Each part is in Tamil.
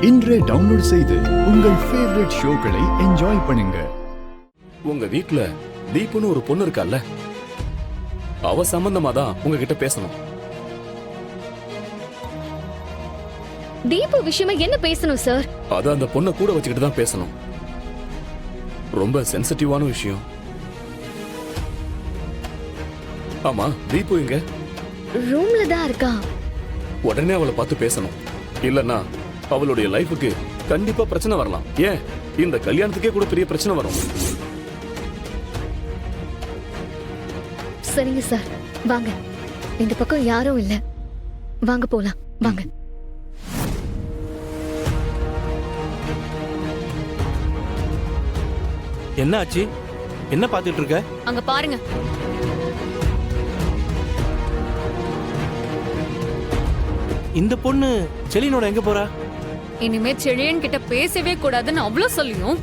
இன்றே டவுன்லோட் செய்து உங்கள் ஃபேவரட் ஷோக்களை என்ஜாய் பண்ணுங்க. உங்க வீட்ல தீபுன்னு ஒரு பொண்ணு இருக்கால்ல, அவ சம்பந்தமா தான் உங்ககிட்ட பேசணும். தீபு விஷயமா என்ன பேசணும் சார்? அத அந்த பொண்ணை கூட வச்சுக்கிட்டு தான் பேசணும். ரொம்ப சென்சிட்டிவான விஷயம். ஆமா, தீபு எங்க? ரூம்ல தான் இருக்கா. உடனே அவளை பார்த்து பேசணும். இல்லன்னா அவளுடைய லைஃபுக்கு கண்டிப்பா பிரச்சனை வரலாம். ஏன், இந்த கல்யாணத்துக்கே கூட பெரிய பிரச்சனை வரும். சரிங்க சார், வாங்க. இந்த பக்கம் யாரும் இல்ல, வாங்க போலாம். வாங்க. என்ன ஆச்சு? என்ன பாத்துட்டு இருக்க? அங்க பாருங்க. இந்த பொண்ணு செலினோட எங்க போறா? இனிமே செழியன் கிட்ட பேசவே கூடாதுன்னு அவ்வளவு சொல்லியும்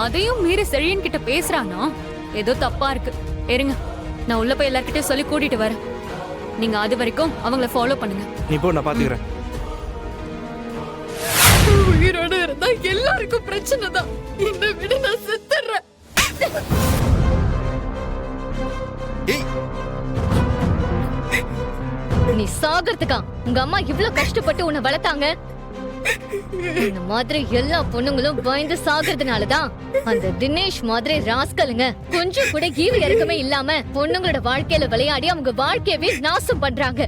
அதையும் மீறி செழியன் கிட்ட பேசுறானா? ஏதோ தப்பா இருக்கு. இருங்க, நான் உள்ள போய் எல்லார்கிட்டயும் சொல்லி கூட்டிட்டு வரேன். நீங்க அது வரைக்கும் அவங்கள ஃபாலோ பண்ணுங்க. நீ போ, நான் பாத்துக்கிறேன். உயிரோட இருந்தா எல்லாருக்கும் பிரச்சனை தான். இந்த விட நான் செத்துறேன். நீ சாகிறதுக்கா உங்க அம்மா இவ்ளோ கஷ்டப்பட்டு உன்னை வளர்த்தாங்க? இந்த மாதிரி எல்லா பொண்ணுங்களும் பயந்து சாகிறதுனாலதான் அந்த தினேஷ் மாதிரி ராஸ்கலுங்க கொஞ்சம் கூட ஈவு இறக்கமே இல்லாம பொண்ணுங்களோட வாழ்க்கையில விளையாடி அவங்க வாழ்க்கையவே நாசம் பண்றாங்க.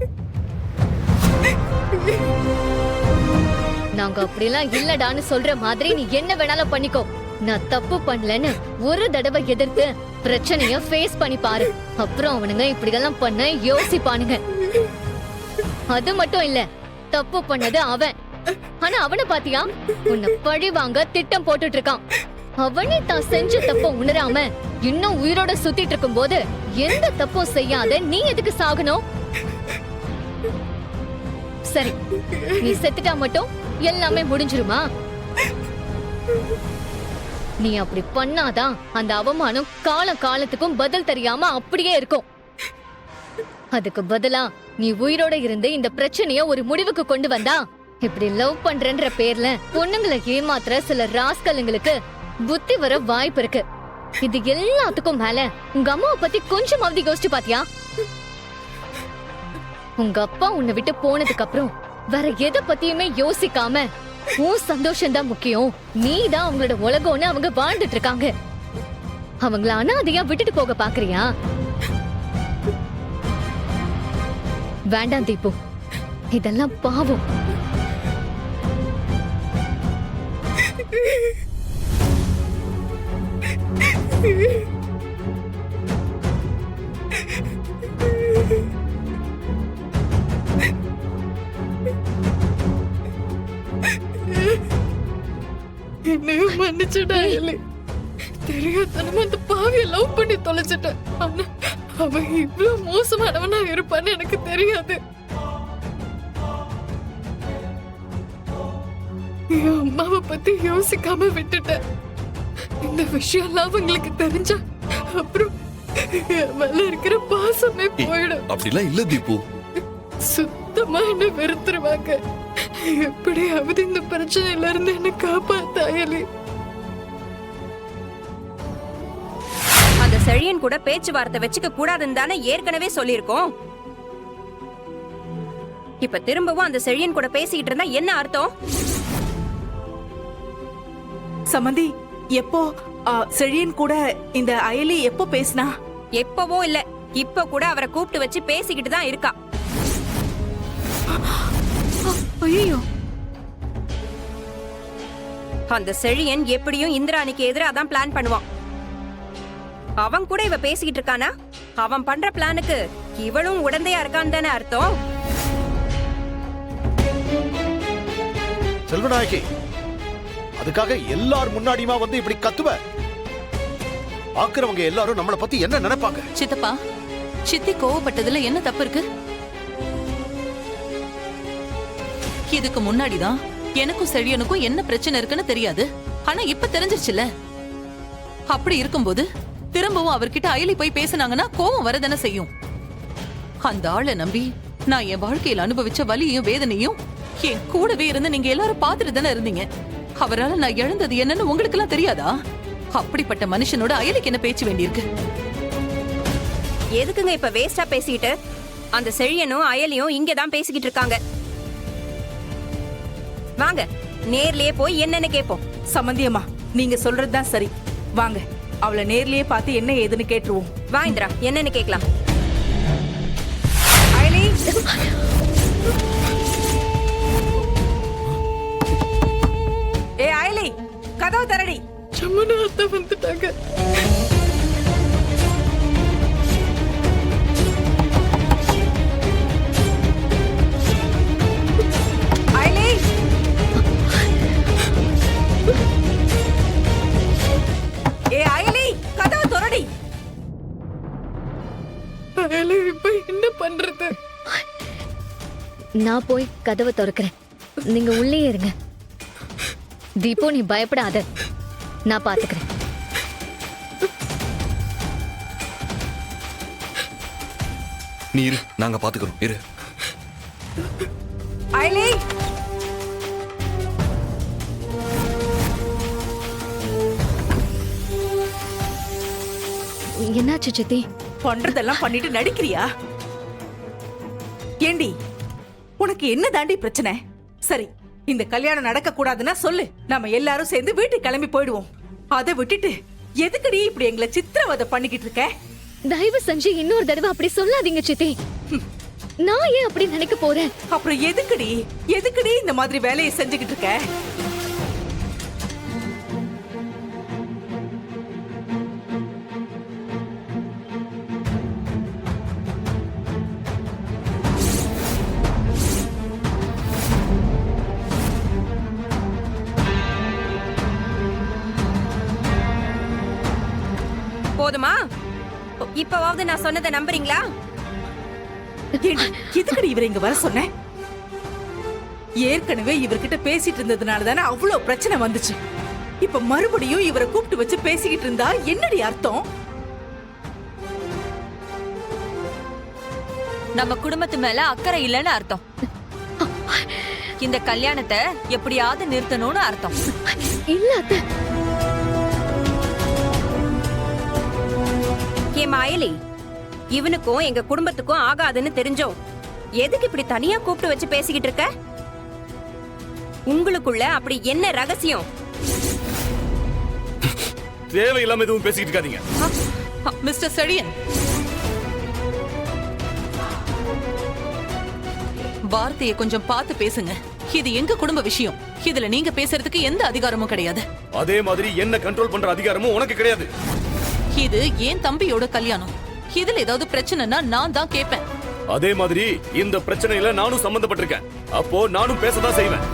நாங்க அப்படிலாம் இல்லடான்னு சொல்ற மாதிரி நீ என்ன வேணாலும் பண்ணிக்கோ. நான் தப்பு பண்ணலன்னு ஒரு தடவை எதிர்த்து பிரச்சனைய ஃபேஸ் பண்ணி பாரு. அப்புறம் அவனுங்க இப்படியெல்லாம் பண்ண யோசிப்பானுங்க. அது மட்டும் இல்ல, தப்பு பண்ணது அவன். ஆனா அவனை பாத்தியா, உன்னை பழி வாங்க திட்டம் போட்டுட்டு இருக்கான். அவனே தான் செஞ்ச தப்ப உணராம இன்னும் உயிரோட சுத்திட்டு இருக்கும் போது எந்த தப்பும் செய்யாத நீ எதுக்கு சாகணும்? சரி, நீ செத்துட்டா மட்டும் எல்லாமே முடிஞ்சிருமா? நீ அப்படி பண்ணாதான் அந்த அவமானம் காலத்துக்கும் பதில் தெரியாம அப்படியே இருக்கும். அதுக்கு பதிலா நீ உயிரோட இருந்து இந்த பிரச்சனைய ஒரு முடிவுக்கு கொண்டு வந்தா, இப்படி லவ் பண்றன்ற பேர்ல பொண்ணுங்களை ஏமாத்துற சில ராஸ்கலுங்களுக்கு புத்தி வர வாய்ப்பு இருக்கு. இது எல்லாத்துக்கும் மேல உங்க அம்மாவை பத்தி கொஞ்சமாவது யோசிச்சு பாத்தியா? உங்க அப்பா உன்னை விட்டு போனதுக்கு அப்புறம் வேற எதை பத்தியுமே யோசிக்காம உன் சந்தோஷம் தான் முக்கியம், நீ தான் அவங்களோட உலகம்னு அவங்க வாழ்ந்துட்டு இருக்காங்க. அவங்கள அனாதையா விட்டுட்டு போக பாக்குறியா? வேண்டாம் தீபு, இதெல்லாம் பாவம். என்னையும் மன்னிச்சுடா எலி. தெரியாதனமா அந்த பாவிய லவ் பண்ணி தொலைச்சிட்டேன். ஆனா அவன் இவ்வளவு மோசமானவனா இருப்பான்னு எனக்கு தெரியாது. என் அம்மாவை பத்தி யோசிக்காம விட்டுட்டேன். இந்த விஷயம் எல்லாம் அவங்களுக்கு தெரிஞ்சா அப்புறம் என் மேல இருக்கிற பாசமே போயிடும். அப்படிலாம் இல்ல தீபு. சுத்தமா என்ன வெறுத்துருவாங்க. எப்படியாவது இந்த பிரச்சனையில இருந்து என்ன காப்பாத்த அயலி. அந்த செழியன் கூட பேச்சுவார்த்தை வச்சுக்க கூடாதுன்னு தானே ஏற்கனவே சொல்லிருக்கோம். இப்ப திரும்பவும் அந்த செழியன் கூட பேசிக்கிட்டு இருந்தா என்ன அர்த்தம்? சமந்தி, எப்போ செழியன் கூட இந்த அயலி எப்போ பேசினா? எப்பவோ இல்ல, இப்ப கூட அவரை கூப்பிட்டு வச்சு பேசிக்கிட்டு தான் இருக்கா. ஐயோ, அந்த செழியன் எப்படியும் இந்திராணிக்கு எதிராக தான் பிளான் பண்ணுவான். அவன் கூட இவ பேசிக்கிட்டு இருக்கானா? அவன் பண்ற பிளானுக்கு இவளும் உடந்தையா இருக்கான்னு தானே அர்த்தம். செல்வநாயகி, அதுக்காக எல்லார் முன்னாடியுமா வந்து இப்படி கத்துவ? பாக்குறவங்க எல்லாரும் நம்மளை பத்தி என்ன நினைப்பாங்க? சித்தப்பா, சித்தி கோவப்பட்டதுல என்ன தப்பு இருக்கு? இதுக்கு முன்னாடிதான் எனக்கும் செழியனுக்கும் என்ன பிரச்சனை இருக்குன்னு தெரியாது. ஆனா இப்ப தெரிஞ்சிருச்சுல. அப்படி இருக்கும்போது திரும்பவும் அவர்கிட்ட அயலி போய் பேசினாங்கன்னா கோவம் வரதானே செய்யும். அந்த ஆளை நம்பி நான் என் வாழ்க்கையில் அனுபவிச்ச வலியையும் வேதனையும் என் கூடவே இருந்து நீங்க எல்லாரும் பாத்துட்டு தானே இருந்தீங்க. அவரால நான் இழந்தது என்னன்னு உங்களுக்கு எல்லாம் தெரியாதா? அப்படிப்பட்ட மனுஷனோட அயலுக்கு என்ன பேச்சு வேண்டியிருக்கு? எதுக்குங்க இப்ப வேஸ்டா பேசிட்டு? அந்த செழியனும் அயலியும் இங்கதான் பேசிக்கிட்டு இருக்காங்க. வாங்க நேர்லயே போய் என்னன்னு கேப்போம். சம்மந்தி அம்மா, நீங்க சொல்றதுதான் சரி. வாங்க அவளை நேர்லயே பார்த்து என்ன ஏதுன்னு கேட்டுருவோம். வா இந்திரா, என்னன்னு கேக்கலாம். அயலி, ஏ அயலி, கதவு தரடி. வந்துட்டாங்க. அயலி, ஏ அயலி, கதவு திறடி. இப்ப என்ன பண்றது? நான் போய் கதவை திறக்கிறேன், நீங்க உள்ளே இருங்க. தீபு, நீ பயப்படாத, நான் பாத்துக்கிறேன். நீ இரு, நாங்க பாத்துக்கிறோம். இரு. அயலி, என்னாச்சு சித்தி? பண்றதெல்லாம் பண்ணிட்டு நடிக்கிறியா? ஏண்டி, உனக்கு என்ன தாண்டி பிரச்சனை? சரி, இந்த கல்யாணம் நடக்க கூடாதுன்னா சொல்லு, நாம எல்லாரும் சேர்ந்து வீட்டுக்கு கிளம்பி போயிடுவோம். அதை விட்டுட்டு எதுக்குடி இப்படி எங்களை சித்திரவதை பண்ணிக்கிட்டு இருக்க? தயவு செஞ்சு இன்னொரு தடவை அப்படி சொல்லாதீங்க சித்தி. நான் ஏன் அப்படி நினைக்க போறேன்? அப்புறம் எதுக்குடி இந்த மாதிரி வேலையை செஞ்சுக்கிட்டு இருக்க? போதுமா? இப்பவாவது நான் சொன்னதை நம்புறீங்களா? ஏண்டி, எதுக்குடி இவரை இங்க வர சொன்ன? ஏற்கனவே இவர்கிட்ட பேசிட்டு இருந்ததுனால தானே அவ்வளவு பிரச்சனை வந்துச்சு. இப்ப மறுபடியும் இவரை கூப்பிட்டு வச்சு பேசிக்கிட்டு இருந்தா என்னடி அர்த்தம்? நம்ம குடும்பத்து மேல அக்கறை இல்லைன்னு அர்த்தம். இந்த கல்யாணத்தை எப்படியாவது நிறுத்தணும்னு அர்த்தம். இல்ல அத்தை. ஏமா அயலி, இவனுக்கும் எங்க குடும்பத்துக்கும் ஆகாதுன்னு தெரிஞ்சோ எதுக்கு இப்படி தனியா கூப்பிட்டு வச்சு பேசிக்கிட்டு இருக்க? உங்களுக்குள்ள அப்படி என்ன ரகசியம்? தேவையில்லாம எதுவும் பேசிக்கிட்டு இருக்காதீங்க. மிஸ்டர் செழியன், வார்த்தையை கொஞ்சம் பார்த்து பேசுங்க. இது எங்க குடும்ப விஷயம். இதுல நீங்க பேசுறதுக்கு எந்த அதிகாரமும் கிடையாது. அதே மாதிரி என்ன கண்ட்ரோல் பண்ற அதிகாரமும் உனக்கு கிடையாது. இது ஏன் தம்பியோட கல்யாணம். இதுல ஏதாவது பிரச்சனைனா நான் தான் கேட்பேன். அதே மாதிரி இந்த பிரச்சனையில நானும் சம்பந்தப்பட்டிருக்கேன். அப்போ நானும் பேசதான் செய்வேன்.